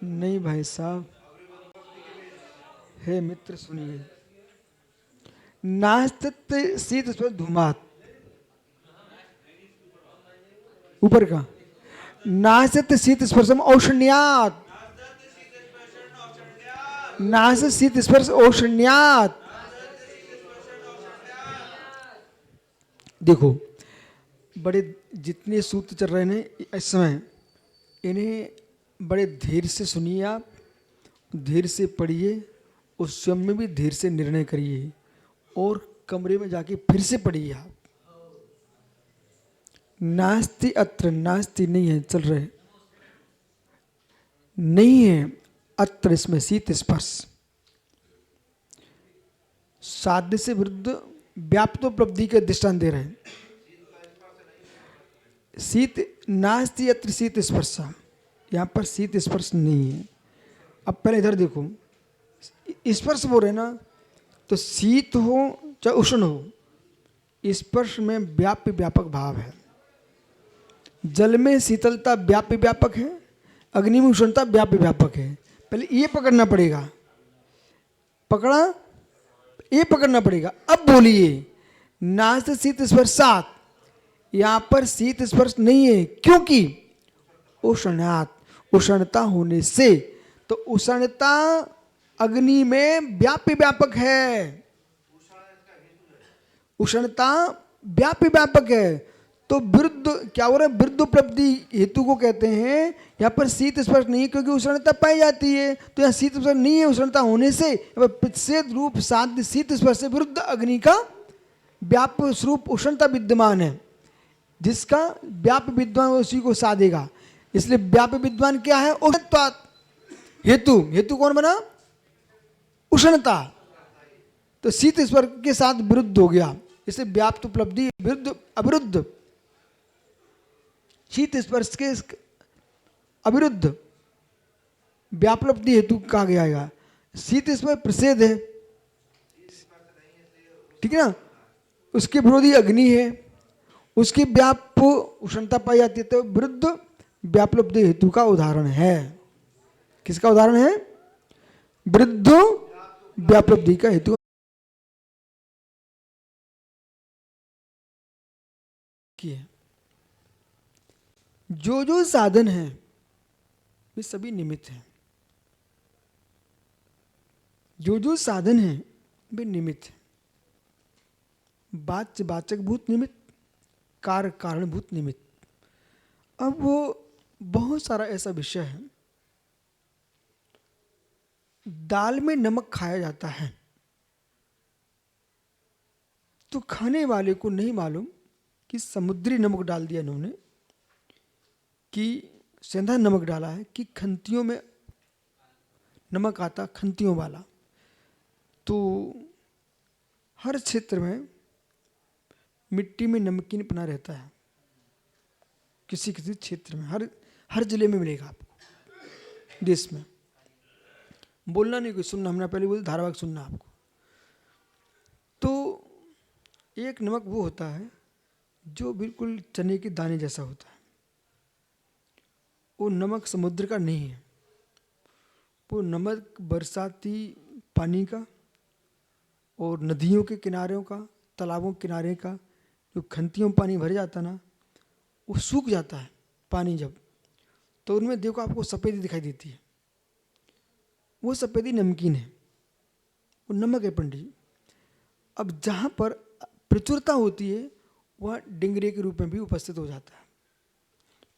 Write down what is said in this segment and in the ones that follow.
नहीं भाई साहब, हे मित्र सुनिए। नास्तित शीत स्पर्श धूमात, ऊपर का नास्तित शीत स्पर्शम औषण्यात, नास्तित शीत स्पर्श औषण्यात। देखो, बड़े जितने सूत्र चल रहे हैं इस समय, इन्हें बड़े धीरे से सुनिए आप, धीरे से पढ़िए, उस स्वयं में भी धीरे से निर्णय करिए और कमरे में जाके फिर से पढ़िए आप। नास्ति अत्र, नास्ति नहीं है, चल रहे नहीं है अत्र, इसमें शीत स्पर्श साध्य से विरुद्ध व्याप्तोपलब्धि के दृष्टांत दे रहे हैं। शीत नास्ति अत्र शीत स्पर्श, यहाँ पर शीत स्पर्श नहीं है। अब पहले इधर देखो, स्पर्श बोल रहे ना, तो शीत हो चाहे उष्ण हो, स्पर्श में व्याप्य व्यापक भाव है। जल में शीतलता व्याप्य व्यापक है, अग्नि में उष्णता व्याप्य व्यापक है। पहले ये पकड़ना पड़ेगा, पकड़ा, ये पकड़ना पड़ेगा। अब बोलिए नास्त शीत स्पर्शात, यहां पर शीत स्पर्श नहीं है, क्योंकि उष्णात, उष्णता होने से। तो उष्णता अग्नि में व्याप्य व्यापक है, उष्णता व्याप्य व्यापक है। तो विरुद्ध क्या हो रहा है, विरुद्ध उपलब्धि हेतु को कहते हैं। यहाँ पर शीत स्पर्श नहीं है क्योंकि उष्णता पाई जाती है, तो यहाँ शीत स्पर्श नहीं है उष्णता होने से। प्रतिषेध रूप साध्य शीत स्पर्श से विरुद्ध अग्नि का व्याप्य स्वरूप उष्णता विद्यमान है, जिसका व्याप्य विद्वान उसी को साधेगा। इसलिए व्याप्य विद्वान क्या है, उष्णत्वात्। हेतु, हेतु कौन बना, उष्णता। तो शीत स्पर्श के साथ विरुद्ध हो गया, इसलिए व्याप्त उपलब्धि विरुद्ध अविरुद्ध, शीत स्पर्श के अविरुद्ध व्यापलब्धि हेतु कहा गया। शीत स्पर्श प्रसिद्ध है, ठीक है ना, उसके विरोधी अग्नि है, उसकी व्याप उष्णता पाई जाती है, तो विरुद्ध व्यापलब्धि हेतु का उदाहरण है। किसका उदाहरण है, विरुद्ध व्यापलब्धि का हेतु। जो जो साधन है वे सभी निमित्त हैं, जो जो साधन है वे निमित्त हैं। वाच्य वाचक भूत निमित्त, कार्य कारणभूत निमित्त। अब वो बहुत सारा ऐसा विषय है, दाल में नमक खाया जाता है, तो खाने वाले को नहीं मालूम कि समुद्री नमक डाल दिया इन्होंने, कि सेंधा नमक डाला है, कि खंतियों में नमक आता, खंतियों वाला। तो हर क्षेत्र में मिट्टी में नमकीनपना रहता है, किसी किसी क्षेत्र में, हर जिले में मिलेगा आपको, देश में। बोलना नहीं, कोई सुनना, हमने पहले बोले धारावाहिक सुनना आपको। तो एक नमक वो होता है जो बिल्कुल चने के दाने जैसा होता है, वो नमक समुद्र का नहीं है, वो नमक बरसाती पानी का और नदियों के किनारों का, तालाबों के किनारे का, जो खंतियों में पानी भर जाता ना, वो सूख जाता है पानी जब, तो उनमें देखो आपको सफ़ेदी दिखाई देती है, वो सफ़ेदी नमकीन है, वो नमक है पंडित जी। अब जहाँ पर प्रचुरता होती है वह डिंगरे के रूप में भी उपस्थित हो जाता है।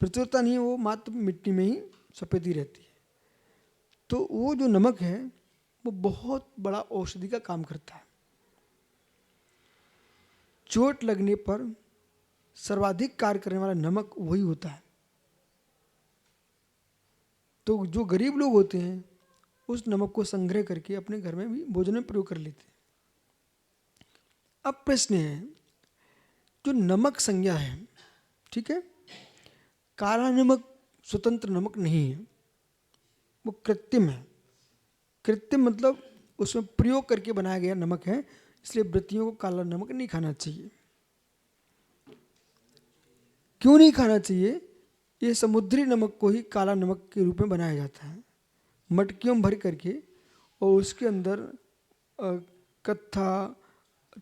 प्रचुरता नहीं है, वो मात्र मिट्टी में ही सफ़ेदी रहती है। तो वो जो नमक है वो बहुत बड़ा औषधि का काम करता है। चोट लगने पर सर्वाधिक कार्य करने वाला नमक वही होता है। तो जो गरीब लोग होते हैं उस नमक को संग्रह करके अपने घर में भी भोजन में प्रयोग कर लेते हैं। अब प्रश्न है, जो नमक संज्ञा है, ठीक है, काला नमक स्वतंत्र नमक नहीं है, वो कृत्रिम है। कृत्रिम मतलब उसमें प्रयोग करके बनाया गया नमक है, इसलिए व्रतियों को काला नमक नहीं खाना चाहिए। क्यों नहीं खाना चाहिए, ये समुद्री नमक को ही काला नमक के रूप में बनाया जाता है। मटकियों में भर करके और उसके अंदर कत्था,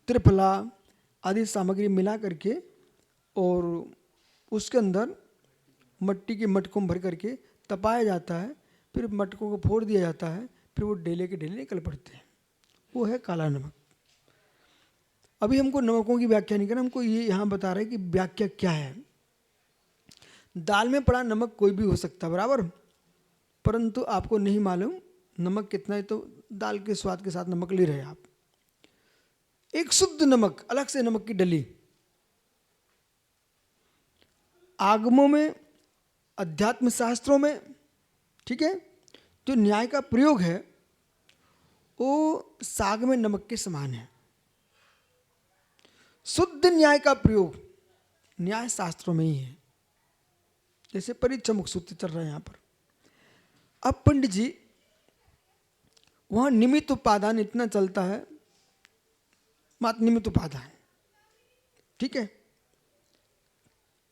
त्रिफला आदि सामग्री मिला करके और उसके अंदर मट्टी के मटकों में भर करके तपाया जाता है, फिर मटकों को फोड़ दिया जाता है, फिर वो डेले के डेले निकल पड़ते हैं। वो है काला नमक। अभी हमको नमकों की व्याख्या नहीं करना, हमको ये यहाँ बता रहे हैं कि व्याख्या क्या है। दाल में पड़ा नमक कोई भी हो सकता है, बराबर, परंतु आपको नहीं मालूम नमक कितना है, तो दाल के स्वाद के साथ नमक ले रहे हैं आप। एक शुद्ध नमक, अलग से नमक की डली। आगमों में, अध्यात्म शास्त्रों में, ठीक है, जो न्याय का प्रयोग है वो साग में नमक के समान है। शुद्ध न्याय का प्रयोग न्याय शास्त्रों में ही है। जैसे परिचमुख सूत्र चल रहा है यहाँ पर। अब पंडित जी वहाँ निमित्त उपादान इतना चलता है, मात्र निमित्त उपादान, ठीक है।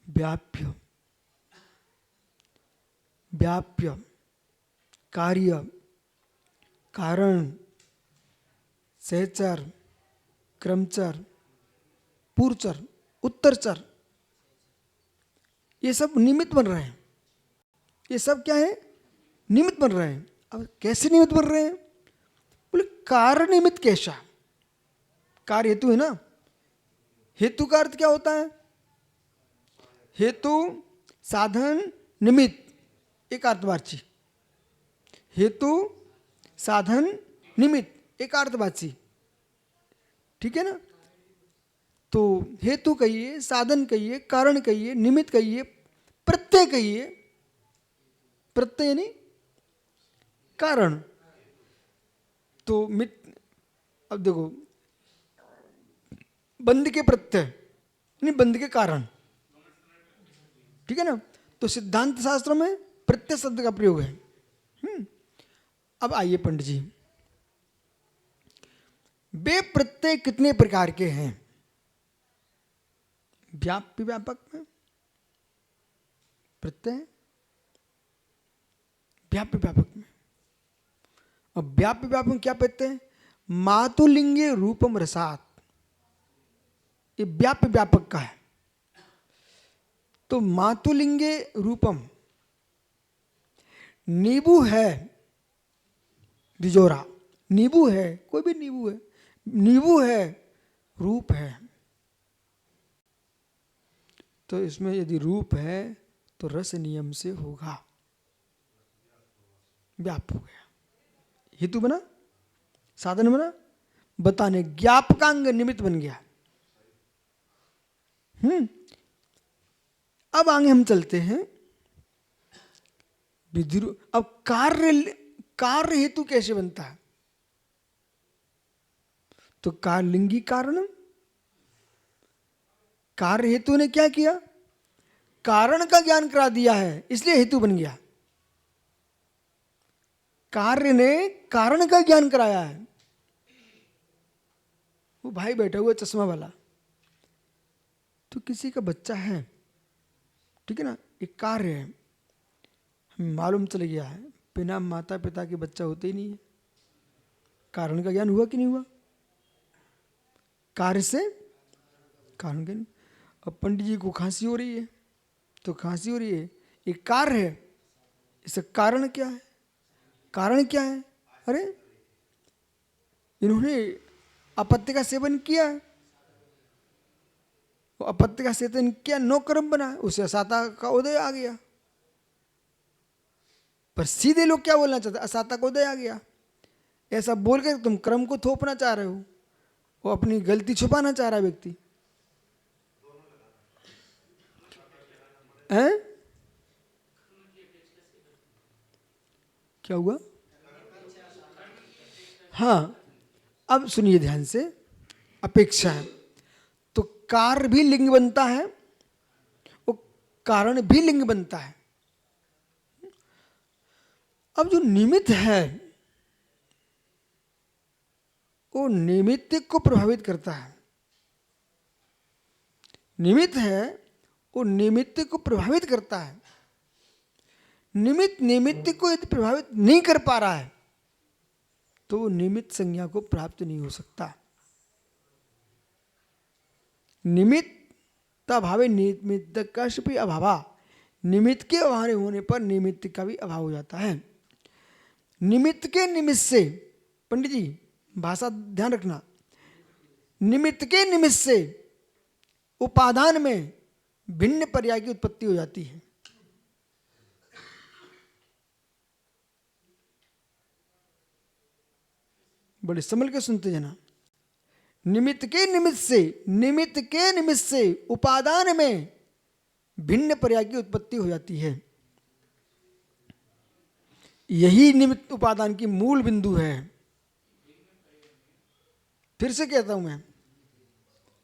व्याप्य, व्याप्य, कार्य, कारण, सहचर, क्रमचर, पूर्वचर, उत्तरचर, ये सब निमित्त बन रहे हैं। ये सब क्या है? निमित्त बन रहे हैं। अब कैसे निमित्त बन रहे हैं? बोले कारण निमित्त कैसा? कार्य हेतु है ना। हेतु का अर्थ क्या होता है? हेतु, साधन, निमित्त, एकार्थवाची। हेतु, साधन, निमित्त, एकार्थवाची, ठीक है ना। तो हेतु कहिए, साधन कहिए, कारण कहिए, निमित्त कहिए, प्रत्यय कहिए। प्रत्यय यानी कारण। तो अब देखो, बंध के प्रत्यय यानी बंध के कारण, ठीक है ना। तो सिद्धांत शास्त्रों में प्रत्यय शब्द का प्रयोग है। अब आइए पंडित जी, वे प्रत्यय कितने प्रकार के हैं? व्याप्य व्यापक में प्रत्यय, व्याप्य व्यापक में। अब व्याप्य व्यापक में क्या कहते हैं? मातुलिंगे रूपम रसात, ये व्याप्य व्यापक का है। तो मातुलिंगे रूपम, नींबू है, बिजोरा नींबू है, कोई भी नींबू है, नींबू है, रूप है। तो इसमें यदि रूप है तो रस नियम से होगा, व्याप हो गया। हेतु बना, साधन बना, बताने, ज्ञापकांग निमित्त बन गया। अब आगे हम चलते हैं विधि। अब कार्य हेतु कैसे बनता है? तो कार्लिंगी कारण, कार्य हेतु ने क्या किया? कारण का ज्ञान करा दिया है, इसलिए हेतु बन गया। कार्य ने कारण का ज्ञान कराया है। वो भाई बैठा हुआ चश्मा वाला, तो किसी का बच्चा है, ठीक है ना, एक कार्य है, मालूम चल गया है, बिना माता पिता के बच्चा होते ही नहीं है। कारण का ज्ञान हुआ कि नहीं हुआ? कार्य से कारण ज्ञान। अब पंडित जी को खांसी हो रही है, तो खांसी हो रही है, एक कार्य है, इसका कारण क्या है? कारण क्या है? अरे इन्होंने अपत्य का सेवन किया है, वो अपत्य का सेवन किया, नो कर्म बना, उसे असाता का उदय आ गया। पर सीधे लोग क्या बोलना चाहते? असाता का उदय आ गया। ऐसा बोल के तुम कर्म को थोपना चाह रहे हो, वो अपनी गलती छुपाना चाह रहा है व्यक्ति। हैं? क्या हुआ? हाँ, अब सुनिए ध्यान से, अपेक्षा है तो कार्य भी लिंग बनता है, वो कारण भी लिंग बनता है। अब जो निमित्त है वो निमित्त को प्रभावित करता है। निमित्त है वो निमित्त को प्रभावित करता है। निमित्त निमित्त को यदि प्रभावित नहीं कर पा रहा है तो वो निमित्त संज्ञा को प्राप्त नहीं हो सकता। निमित्त अभावे निमित्त का भी अभावा, निमित्त के अभाव होने पर निमित्त का भी अभाव हो जाता है। निमित्त के निमित्त से, पंडित जी भाषा ध्यान रखना, निमित्त के निमित्त से उपादान में भिन्न पर्याय की उत्पत्ति हो जाती है। बड़े संभल के सुनते जना। निमित्त के निमित्त से उपादान में भिन्न पर्याय की उत्पत्ति हो जाती है। यही निमित्त उपादान की मूल बिंदु है। फिर से कहता हूं मैं,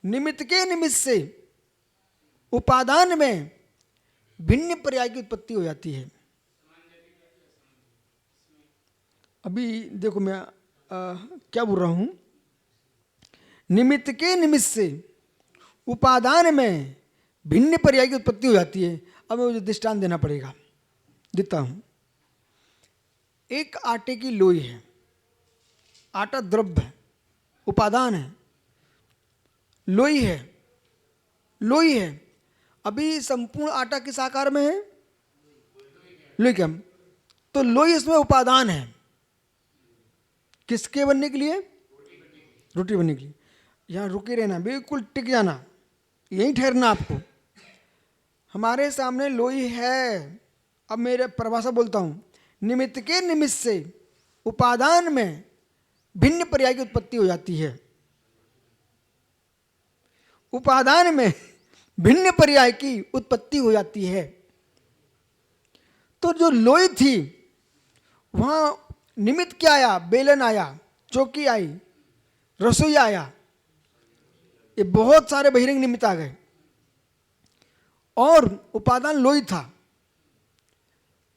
निमित्त के निमित्त से उपादान में भिन्न पर्याय की उत्पत्ति हो जाती है। अभी देखो मैं क्या बोल रहा हूं, निमित्त के निमित्त से उपादान में भिन्न पर्याय की उत्पत्ति हो जाती है। अब मुझे दृष्टांत देना पड़ेगा, देता हूं। एक आटे की लोई है, आटा द्रव्य है, उपादान है, लोई है। अभी संपूर्ण आटा किस आकार में है? लोई का। तो लोई इसमें उपादान है, किसके बनने के लिए? रोटी बनने के लिए। यहाँ रुके रहना, बिल्कुल टिक जाना, यहीं ठहरना आपको। हमारे सामने लोई है। अब मेरे परिभाषा बोलता हूं, निमित्त के निमित्त से उपादान में भिन्न पर्याय की उत्पत्ति हो जाती है। उपादान में भिन्न पर्याय की उत्पत्ति हो जाती है। तो जो लोई थी वहां निमित्त क्या आया? बेलन आया, चौकी आई, रसोई आया, ये बहुत सारे बहिरंग निमित्त आ गए और उपादान लोई था।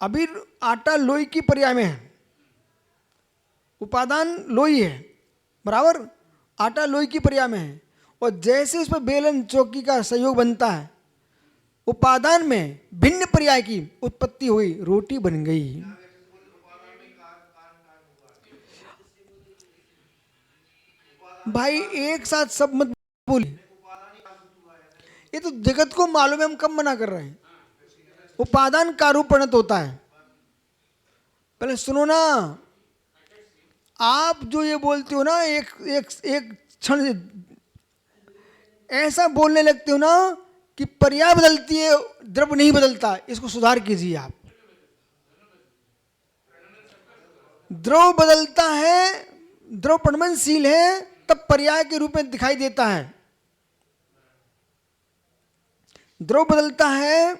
अभी आटा लोई की पर्याय में है, उपादान लोई है, बराबर, आटा लोई की पर्याय में है। और जैसे उस पर बेलन चौकी का सहयोग बनता है, उपादान में भिन्न पर्याय की उत्पत्ति हुई, रोटी बन गई। भाई एक साथ सब मत बोलिए, ये तो जगत को मालूम है, हम कम मना कर रहे हैं। उपादान कारूपणत होता है। पहले सुनो ना, आप जो ये बोलते हो ना, एक क्षण ऐसा बोलने लगते हो ना कि पर्याय बदलती है, द्रव्य नहीं बदलता। इसको सुधार कीजिए आप। द्रव्य बदलता है, द्रव्य परिणमनशील है, तब पर्याय के रूप में दिखाई देता है। द्रव्य बदलता है,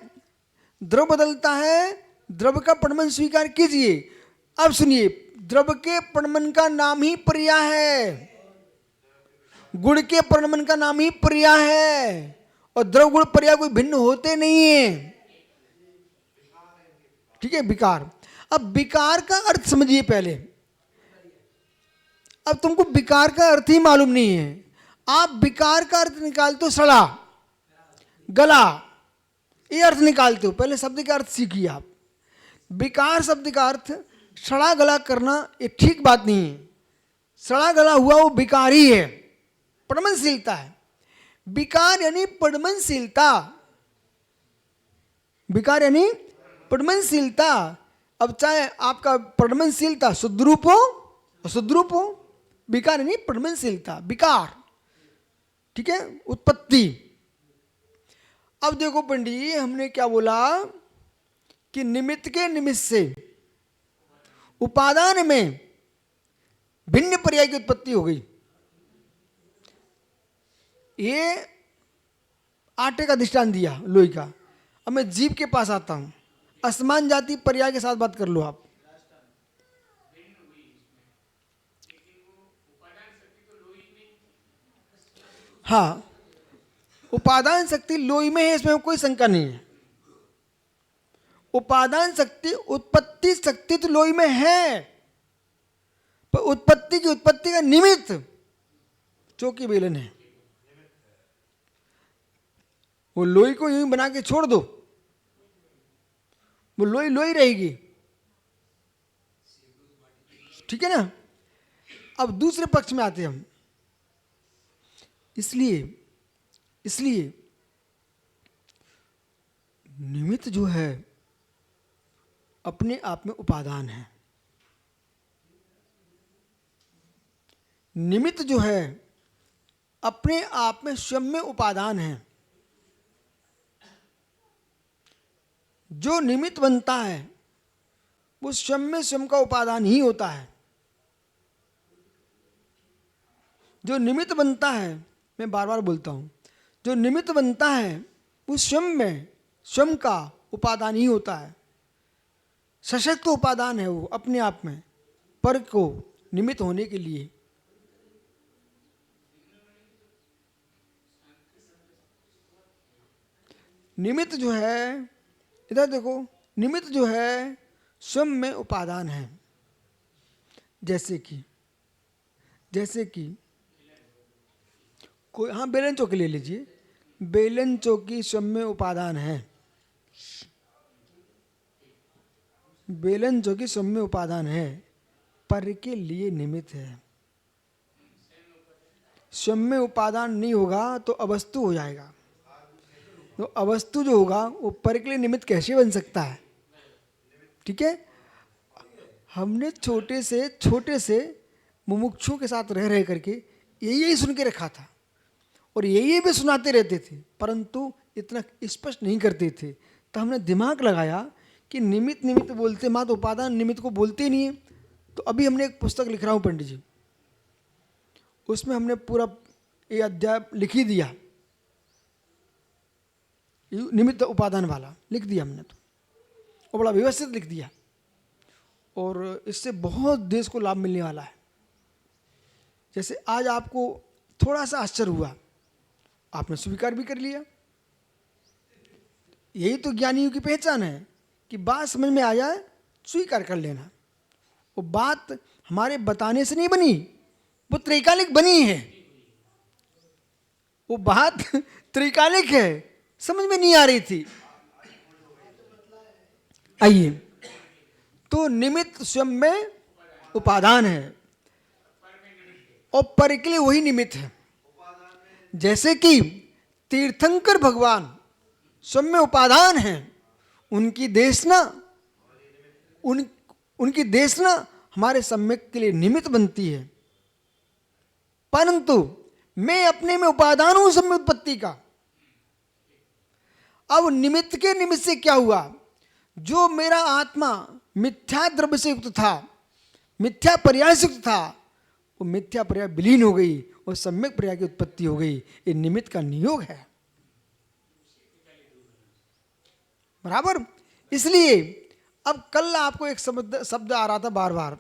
द्रव्य का परिणमन स्वीकार कीजिए। अब सुनिए, द्रव्य के परिणमन का नाम ही पर्याय है, गुण के परिणमन का नाम ही पर्याय है। और द्रव्य गुण पर्याय कोई भिन्न होते नहीं है, ठीक है? विकार। अब विकार का अर्थ समझिए पहले। अब तुमको विकार का अर्थ ही मालूम नहीं है। आप विकार का अर्थ निकालते हो सड़ा, गला, ये अर्थ निकालते हो। पहले शब्द का अर्थ सीखिए आप। विकार शब्द का अर्थ सड़ा गला करना ये ठीक बात नहीं है। सड़ा गला हुआ वो विकार ही है, परिणमनशीलता है। विकार यानी परिणमनशीलता, विकार यानी परिणमनशीलता। अब चाहे आपका परिणमनशीलता शुद्ध रूप हो, अशुद्ध रूप हो, विकार यानी परिणमनशीलता, विकार, ठीक है? उत्पत्ति। अब देखो पंडित जी, हमने क्या बोला कि निमित्त के निमित्त से उपादान में भिन्न पर्याय की उत्पत्ति हो गई। ये आटे का दृष्टांत दिया, लोई का। अब मैं जीव के पास आता हूं। असमान जाति पर्याय के साथ बात कर लो आप। हाँ, उपादान शक्ति लोई में है, इसमें कोई शंका नहीं है। उपादान शक्ति, उत्पत्ति शक्ति तो लोई में है, पर उत्पत्ति का निमित्त चौकी बेलन है। वो लोई को यूं बना के छोड़ दो, वो लोई लोई रहेगी, ठीक है ना। अब दूसरे पक्ष में आते हैं हम। इसलिए इसलिए निमित्त जो है अपने आप में उपादान है। निमित्त जो है अपने आप में स्वयं में उपादान है। जो निमित्त बनता है वो स्वयं में स्वयं का उपादान ही होता है। जो निमित्त बनता है, मैं बार बार बोलता हूं, जो निमित्त बनता है वो स्वयं में स्वयं का उपादान ही होता है। सशक्त उपादान है वो अपने आप में, पर को निमित्त होने के लिए। निमित्त जो है, इधर देखो, निमित्त जो है स्वयं में उपादान है। जैसे कि कोई, हाँ बेलन चौकी ले लीजिए। बेलन चौकी स्वयं में उपादान है। बेलन चौकी स्वयं में उपादान है, पर के लिए निमित्त है। स्वयं में उपादान नहीं होगा तो अवस्तु हो जाएगा। तो अवस्तु जो होगा वो पर के लिए निमित्त कैसे बन सकता है? ठीक है। हमने छोटे से मुमुक्षुओं के साथ रह करके यही सुन के रखा था, और यही भी सुनाते रहते थे, परंतु इतना स्पष्ट नहीं करते थे। तो हमने दिमाग लगाया कि निमित्त निमित्त बोलते मात उपादान निमित्त को बोलते नहीं है। तो अभी हमने एक पुस्तक लिख रहा हूँ पंडित जी, उसमें हमने पूरा ये अध्याय लिख ही दिया, निमित्त उपादान वाला लिख दिया हमने तो, और बड़ा व्यवस्थित लिख दिया, और इससे बहुत देश को लाभ मिलने वाला है। जैसे आज आपको थोड़ा सा आश्चर्य हुआ, आपने स्वीकार भी कर लिया। यही तो ज्ञानियों की पहचान है कि बात समझ में आ जाए स्वीकार कर लेना। वो बात हमारे बताने से नहीं बनी, वो त्रैकालिक बनी है। वो बात त्रैकालिक है, समझ में नहीं आ रही थी। आइए, तो निमित्त स्वयं में उपादान है और पर के लिए वही निमित्त है। जैसे कि तीर्थंकर भगवान स्वयं में उपादान है, उनकी देशना हमारे सम्यक के लिए निमित्त बनती है। परंतु मैं अपने में उपादान हूं सम्यक उत्पत्ति का। अब निमित्त के निमित्त से क्या हुआ? जो मेरा आत्मा मिथ्या द्रव्य से युक्त था, मिथ्या पर्याय से युक्त था, वो मिथ्या पर्याय विलीन हो गई और सम्यक पर्याय की उत्पत्ति हो गई। ये निमित्त का नियोग है, बराबर। इसलिए अब कल आपको एक शब्द आ रहा था बार बार,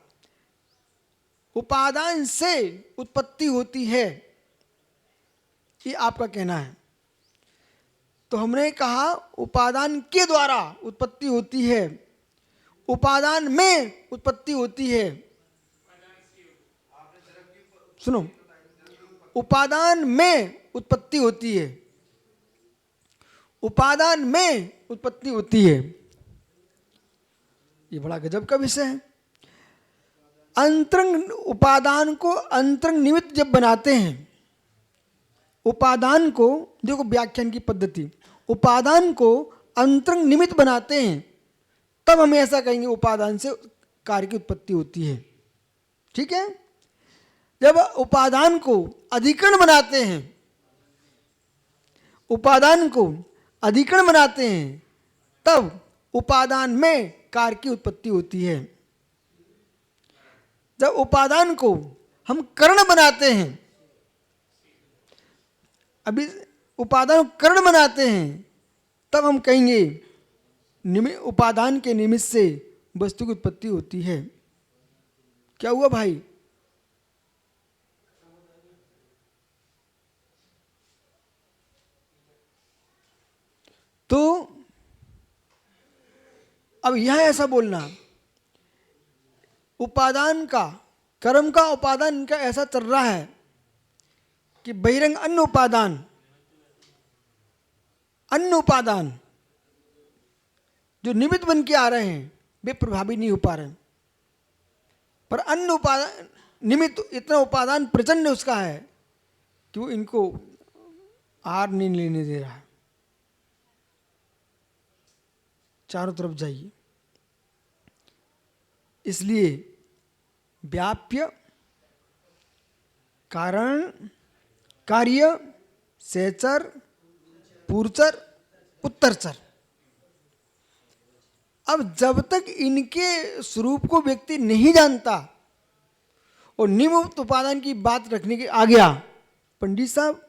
उपादान से उत्पत्ति होती है, ये आपका कहना है। तो हमने कहा उपादान के द्वारा उत्पत्ति होती है, उपादान में उत्पत्ति होती है। सुनो, उपादान में उत्पत्ति होती है, उपादान में उत्पत्ति होती है। ये बड़ा गजब का विषय है। अंतरंग उपादान को अंतरंग निमित्त जब बनाते हैं, उपादान को, देखो व्याख्यान की पद्धति, उपादान को अंतरंग निमित्त बनाते हैं, तब हम ऐसा कहेंगे उपादान से कार्य की उत्पत्ति होती है। ठीक है। जब उपादान को अधिकरण बनाते हैं, उपादान को अधिकरण बनाते हैं, तब उपादान में कार्य की उत्पत्ति होती है। जब उपादान को हम कर्ण बनाते हैं, अभी उपादान कर्ण बनाते हैं, तब हम कहेंगे उपादान के निमित्त से वस्तु की उत्पत्ति होती है। क्या हुआ भाई? तो अब यह ऐसा बोलना, उपादान का, कर्म का उपादान इनका ऐसा चल रहा है कि बहिरंग अन्न उपादान जो निमित्त बन के आ रहे हैं वे प्रभावी नहीं हो पा रहे हैं, पर अन्य उपादान निमित्त इतना उपादान प्रचंड उसका है कि वो इनको आहार नहीं लेने दे रहा है। चारों तरफ जाइए। इसलिए व्याप्य, कारण, कार्य, सहचर, पूर्वचर, उत्तरचर। अब जब तक इनके स्वरूप को व्यक्ति नहीं जानता और निमित्त उपादान की बात रखने के आ गया, पंडित साहब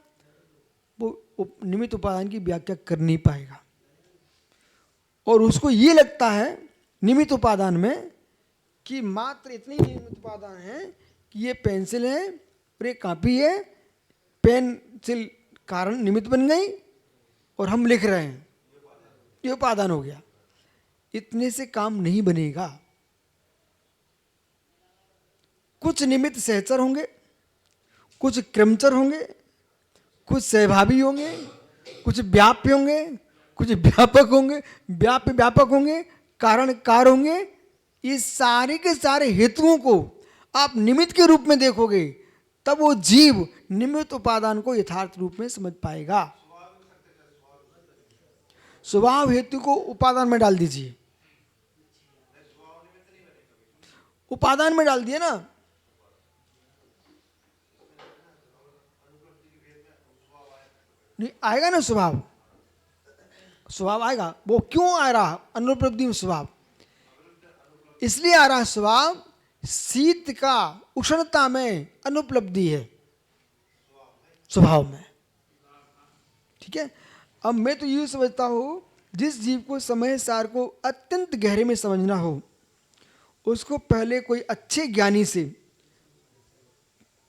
वो निमित्त उपादान की व्याख्या कर नहीं पाएगा। और उसको ये लगता है निमित्त उपादान में कि मात्र इतनी निमित्त उपादान है कि ये पेंसिल है और ये कापी है, पेंसिल कारण निमित्त बन गई और हम लिख रहे हैं, ये उपादान हो गया। इतने से काम नहीं बनेगा। कुछ निमित्त सहचर होंगे, कुछ क्रमचर होंगे, कुछ सहभावी होंगे, कुछ व्याप्य होंगे, कुछ व्यापक होंगे, व्याप्य व्यापक होंगे, कारण कार होंगे। इस सारे के सारे हेतुओं को आप निमित्त के रूप में देखोगे, तब वो जीव निमित्त उपादान को यथार्थ रूप में समझ पाएगा। स्वभाव हेतु को उपादान में डाल दीजिए, उपादान में डाल दिए ना, नहीं आएगा ना स्वभाव, स्वभाव आएगा। वो क्यों आ रहा अनुपलब्धि में स्वभाव? इसलिए आ रहा स्वभाव, शीत का उष्णता में अनुपलब्धि है स्वभाव में। ठीक है। अब मैं तो यूँ समझता हूँ, जिस जीव को समय सार को अत्यंत गहरे में समझना हो, उसको पहले कोई अच्छे ज्ञानी से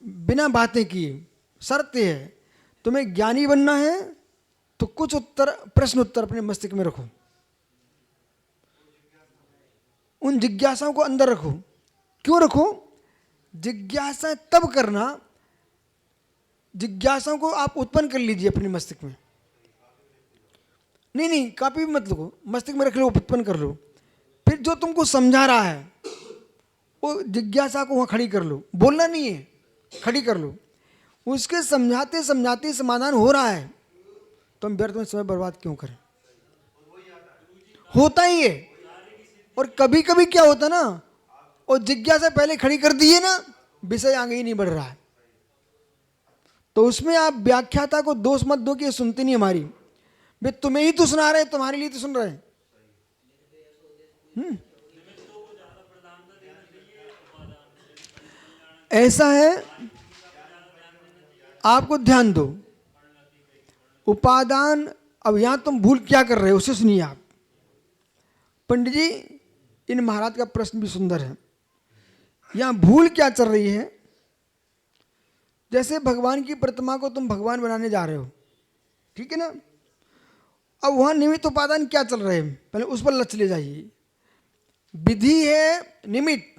बिना बातें किए, शर्त है तुम्हें ज्ञानी बनना है तो कुछ उत्तर, प्रश्न उत्तर अपने मस्तिष्क में रखो, उन जिज्ञासाओं को अंदर रखो। क्यों रखो? जिज्ञासा तब करना, जिज्ञासाओं को आप उत्पन्न कर लीजिए अपने मस्तिष्क में। नहीं नहीं, कॉपी भी मत लिखो, मस्तिष्क में रख लो, उत्पन्न कर लो। फिर जो तुमको समझा रहा है वो जिज्ञासा को वहाँ खड़ी कर लो, बोलना नहीं है, खड़ी कर लो। उसके समझाते समझाते समाधान हो रहा है तो हम व्यर्थ में समय बर्बाद क्यों करें? होता ही है। और कभी कभी क्या होता ना, और जिज्ञासा पहले खड़ी कर दी है ना, विषय आगे ही नहीं बढ़ रहा है, तो उसमें आप व्याख्याता को दोष मत दो कि ये सुनते नहीं हमारी। वे तुम्हें ही तो सुना रहे हैं, तुम्हारे लिए तो सुन रहे हैं। ऐसा है, आपको ध्यान दो उपादान। अब यहां तुम भूल क्या कर रहे हो उसे सुनिए आप। पंडित जी, इन महाराज का प्रश्न भी सुंदर है। यहां भूल क्या चल रही है? जैसे भगवान की प्रतिमा को तुम भगवान बनाने जा रहे हो, ठीक है ना? अब वहां निमित्त उपादान क्या चल रहे हैं, पहले उस पर लक्ष्य ले जाइए। विधि है निमित्त,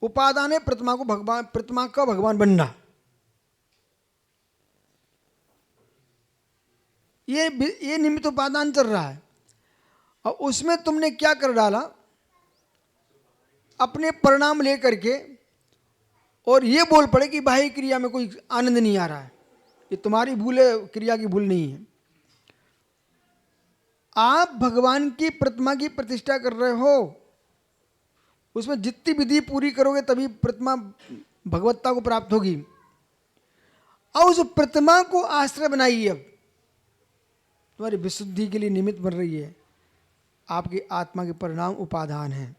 उपादान है प्रतिमा को भगवान, प्रतिमा का भगवान बनना। ये निमित्त उपादान चल रहा है। और उसमें तुमने क्या कर डाला, अपने परिणाम लेकर के, और ये बोल पड़े कि बाह्य क्रिया में कोई आनंद नहीं आ रहा है। ये तुम्हारी भूल है, क्रिया की भूल नहीं है। आप भगवान की प्रतिमा की प्रतिष्ठा कर रहे हो, उसमें जितनी विधि पूरी करोगे तभी प्रतिमा भगवत्ता को प्राप्त होगी। और उस प्रतिमा को आश्रय बनाइए। अब तुम्हारी विशुद्धि के लिए निमित्त बन रही है, आपकी आत्मा के परिणाम उपादान है।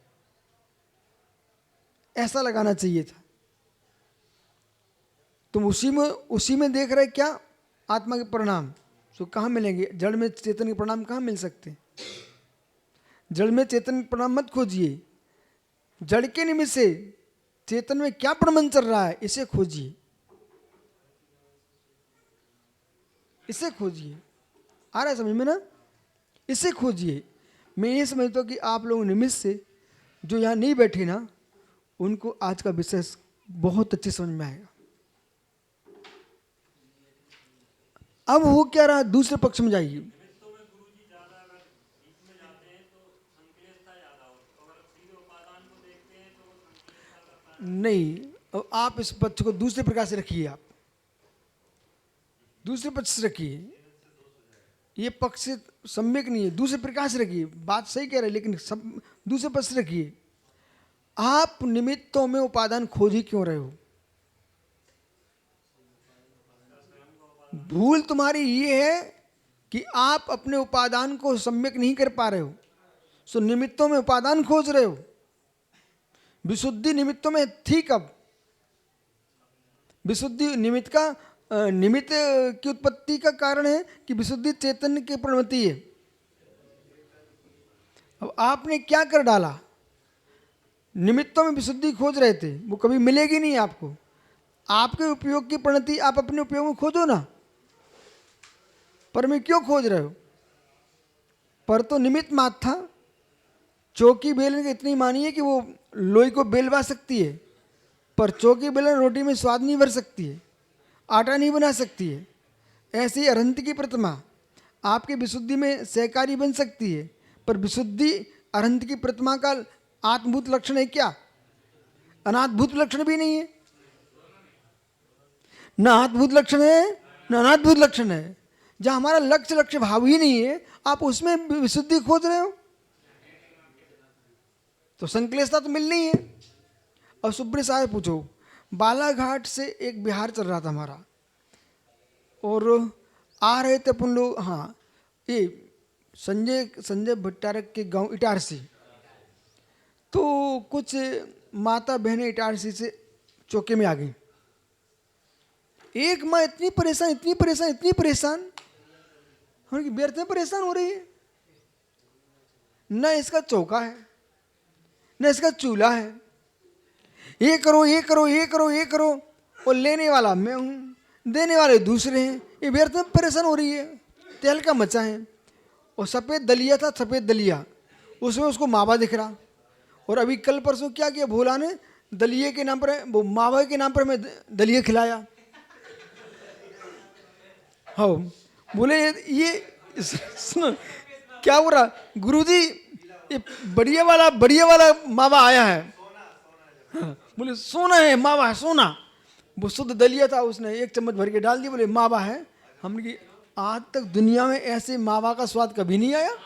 ऐसा लगाना चाहिए था। तुम उसी में देख रहे क्या? आत्मा के परिणाम तो कहाँ मिलेंगे? जड़ में चेतन के परिणाम कहाँ मिल सकते? जड़ में चेतन के परिणाम मत खोजिए, जड़ के निमित्त से चेतन में क्या प्रबंध चल रहा है इसे खोजिए, इसे खोजिए। आ रहा है समझ में ना? इसे खोजिए। मैं ये समझता हूँ कि आप लोग निमित्त से जो यहाँ नहीं बैठे ना, उनको आज का विषय बहुत अच्छे समझ में आएगा। अब हो क्या रहा, दूसरे पक्ष में जाइए। नहीं, अब आप इस पक्ष को दूसरे प्रकार से रखिए, आप दूसरे पक्ष से रखिए, ये पक्ष से सम्यक नहीं है, दूसरे प्रकार से रखिए। बात सही कह रहे हैं लेकिन सब दूसरे पक्ष से रखिए। आप निमित्तों में उपादान खोज ही क्यों रहे हो? भूल तुम्हारी ये है कि आप अपने उपादान को सम्यक नहीं कर पा रहे हो, सो निमित्तों में उपादान खोज रहे हो। विशुद्धि निमित्तों में थी कब? विशुद्धि निमित्त की उत्पत्ति का कारण है कि विशुद्धि चैतन्य की प्रवृत्ति है। अब आपने क्या कर डाला? निमित्तों में विशुद्धि खोज रहे थे, वो कभी मिलेगी नहीं आपको। आपके उपयोग की प्रणति आप अपने उपयोग में खोजो ना, पर में क्यों खोज रहे हो? पर तो निमित्त मात्र था। चौकी बेलन की इतनी मानिए कि वो लोई को बेलवा सकती है, पर चौकी बेलन रोटी में स्वाद नहीं भर सकती है, आटा नहीं बना सकती है। ऐसी अरहंत की प्रतिमा आपकी विशुद्धि में सहकारी बन सकती है, पर विशुद्धि अरहंत की प्रतिमा का आत्मभूत लक्षण है क्या? अनात्भूत लक्षण भी नहीं है। न आत्मभूत लक्षण है न अनात्भूत लक्षण है। जहां हमारा लक्ष्य भाव ही नहीं है, आप उसमें विशुद्धि खोज रहे हो, तो संक्लेशता तो मिलनी है। और सुब्रत साहब पूछो, बालाघाट से एक बिहार चल रहा था हमारा, और आ रहे थे अपन लोग, हाँ, ये संजय भट्टारक के गांव इटारसी। तो कुछ माता बहनें इटारसी से चौके में आ गई। एक माँ इतनी परेशान, इतनी परेशान, इतनी परेशान, उनकी व्यर्थ में परेशान हो रही है। न इसका चौका है, न इसका चूल्हा है। ये करो, ये करो, ये करो, ये करो, और लेने वाला मैं हूँ, देने वाले दूसरे हैं। ये व्यर्थ में परेशान हो रही है, तेल का मचा है। और सफ़ेद दलिया था, सफ़ेद दलिया, उसमें उसको मावा दिख रहा। और अभी कल परसों क्या किया भोला ने, दलिये के नाम पर, वो मावा के नाम पर मैं दलिया खिलाया। हाँ, बोले ये सुनो क्या हो रहा गुरुजी, ये बढ़िया वाला मावा आया है। हाँ, बोले सोना है, मावा है, सोना। वो शुद्ध दलिया था, उसने एक चम्मच भर के डाल दिया, बोले मावा है। हमने की आज तक दुनिया में ऐसे मावा का स्वाद कभी नहीं आया।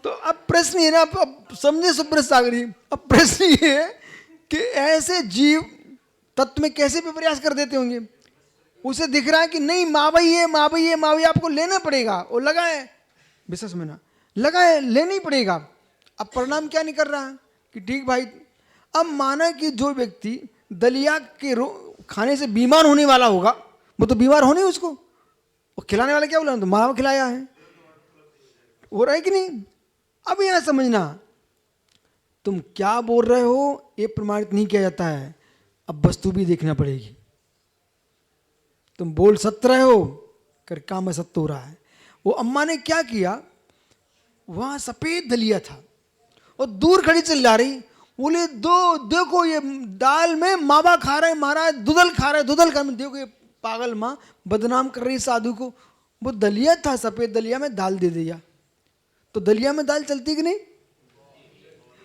तो अब प्रश्न ये ना, अब समझे सुब्रत सागरी, अब प्रश्न ये है कि ऐसे जीव तत्व में कैसे भी प्रयास कर देते होंगे। उसे दिख रहा है कि नहीं मावा ही है, मावा ही है, मावा ही, आपको लेना पड़ेगा। और लगा है विश्वास में ना, लगा है, लेना ही पड़ेगा। अब परिणाम क्या नहीं कर रहा है कि ठीक भाई। अब माना कि जो व्यक्ति दलिया के खाने से बीमार होने वाला होगा, वो तो बीमार होने उसको, वो खिलाने वाला क्या बोला, तो मावा खिलाया है, हो रहा है कि नहीं। अब यहां समझना, तुम क्या बोल रहे हो ये प्रमाणित नहीं किया जाता है, अब वस्तु भी देखना पड़ेगी। तुम बोल सत्य रहे हो, कर काम में सत्य हो रहा है। वो अम्मा ने क्या किया, वहां सफेद दलिया था और दूर खड़ी चिल्ला रही, बोले देखो ये दाल में मावा खा रहे महाराज, दुधल खा रहे, दुधल खा रहे। देखो ये पागल माँ बदनाम कर रही साधु को। वो दलिया था, सफेद दलिया में दाल दे दिया, तो दलिया में दाल चलती कि नहीं?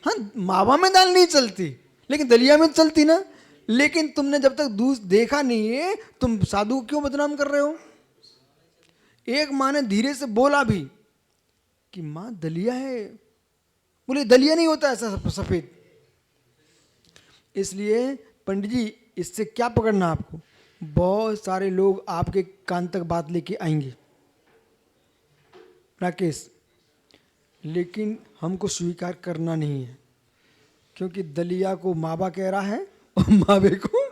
हाँ, मावा में दाल नहीं चलती, लेकिन दलिया में चलती ना। लेकिन तुमने जब तक दूध देखा नहीं है, तुम साधु को क्यों बदनाम कर रहे हो? एक माँ ने धीरे से बोला भी कि माँ दलिया है, बोले दलिया नहीं होता ऐसा सफेद। इसलिए पंडित जी, इससे क्या पकड़ना आपको, बहुत सारे लोग आपके कान तक बात लेके आएंगे राकेश, लेकिन हमको स्वीकार करना नहीं है, क्योंकि दलिया को मावा कह रहा है और मावे को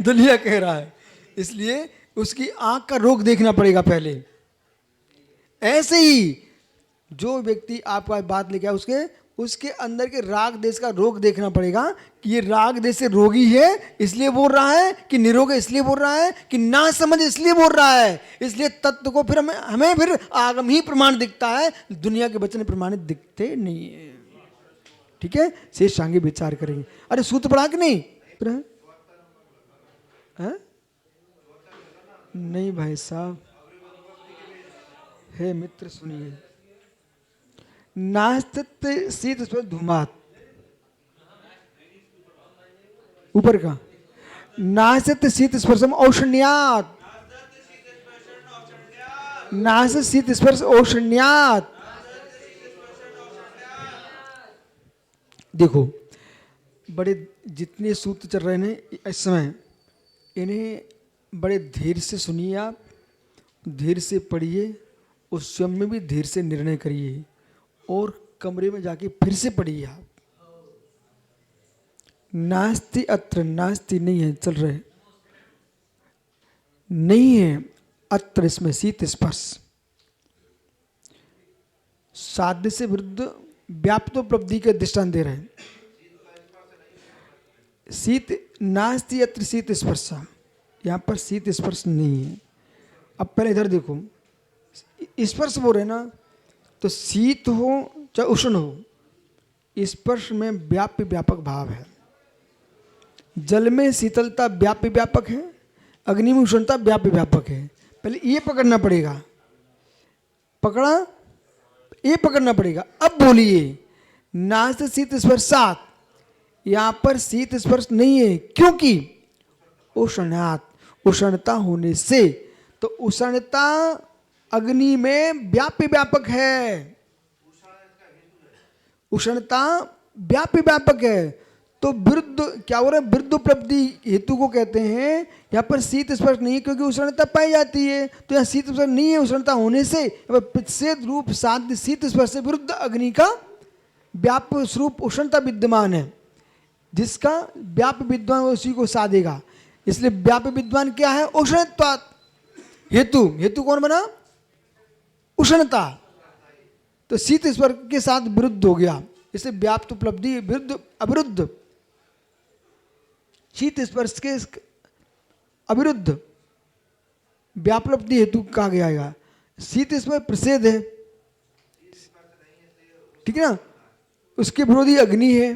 दलिया कह रहा है। इसलिए उसकी आंख का रोग देखना पड़ेगा पहले। ऐसे ही जो व्यक्ति आपका बात लेके आया, उसके अंदर के राग देश का रोग देखना पड़ेगा कि ये राग देश से रोगी है इसलिए बोल रहा है, कि निरोग है इसलिए बोल रहा है, कि ना समझ इसलिए बोल रहा है। इसलिए तत्व को फिर हमें फिर आगम ही प्रमाण दिखता है, दुनिया के वचन प्रमाणित दिखते नहीं है। ठीक है, शेष आगे विचार करेंगे। अरे सूत्र पढ़ा कि नहीं? नहीं भाई साहब, हे मित्र सुनिए, नास्तित्व शीत धूमात, ऊपर का, नासत शीत स्पर्शम औषण्यात, नासत शीत स्पर्श औषण्यात। देखो बड़े जितने सूत्र चल रहे हैं इस समय, इन्हें बड़े धीरे से सुनिए आप, धीरे से पढ़िए और स्वयं में भी धीरे से निर्णय करिए और कमरे में जाके फिर से पढ़िए आप। नास्ति अत्र, नास्ति नहीं है, चल रहे नहीं है, अत्र इसमें शीत स्पर्श, साध्य से विरुद्ध व्याप्तोपलब्धि के दृष्टांत दे रहे हैं। शीत नास्ति अत्र शीत स्पर्श, यहाँ पर शीत स्पर्श नहीं है। अब पहले इधर देखो, स्पर्श बोल रहे ना, तो शीत हो चाहे उष्ण हो, स्पर्श में व्याप्य व्यापक भाव है। जल में शीतलता व्याप्य व्यापक है, अग्नि में उष्णता व्याप्य व्यापक है। पहले ये पकड़ना पड़ेगा, पकड़ा, ये पकड़ना पड़ेगा। अब बोलिए नास्त शीत स्पर्शात, यहां पर शीत स्पर्श नहीं है, क्योंकि उष्णात, उष्णता होने से। तो उष्णता अग्नि में व्याप्य व्यापक है, उष्णता व्याप्य व्यापक है। तो विरुद्ध क्या हो रहा है, विरुद्ध उपलब्धि हेतु को कहते हैं। यहाँ पर शीत स्पर्श नहीं है क्योंकि उष्णता पाई जाती है, तो यहाँ शीत स्पर्श नहीं है उष्णता होने से। प्रतिषेध रूप साध्य शीत स्पर्श से विरुद्ध अग्नि का व्याप्य स्वरूप उष्णता विद्यमान है, जिसका व्याप्य विद्वान उसी को साधेगा। इसलिए व्याप्य विद्वान क्या है, उष्णत्वात्। हेतु, हेतु कौन बना, उष्णता। तो शीत स्पर्श के साथ विरुद्ध हो गया, इसलिए व्याप्त उपलब्धि विरुद्ध अविरुद्ध, शीत स्पर्श के अविरुद्ध व्यापलब्धि हेतु कहा गया है। शीत स्पर्श प्रसिद्ध है, ठीक है ना, उसके विरोधी अग्नि है,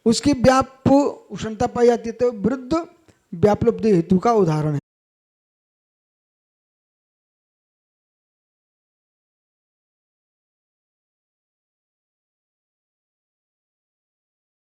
उसकी व्याप उष्णता पाई जाती है, तो विरुद्ध व्यापलब्धि हेतु का उदाहरण है।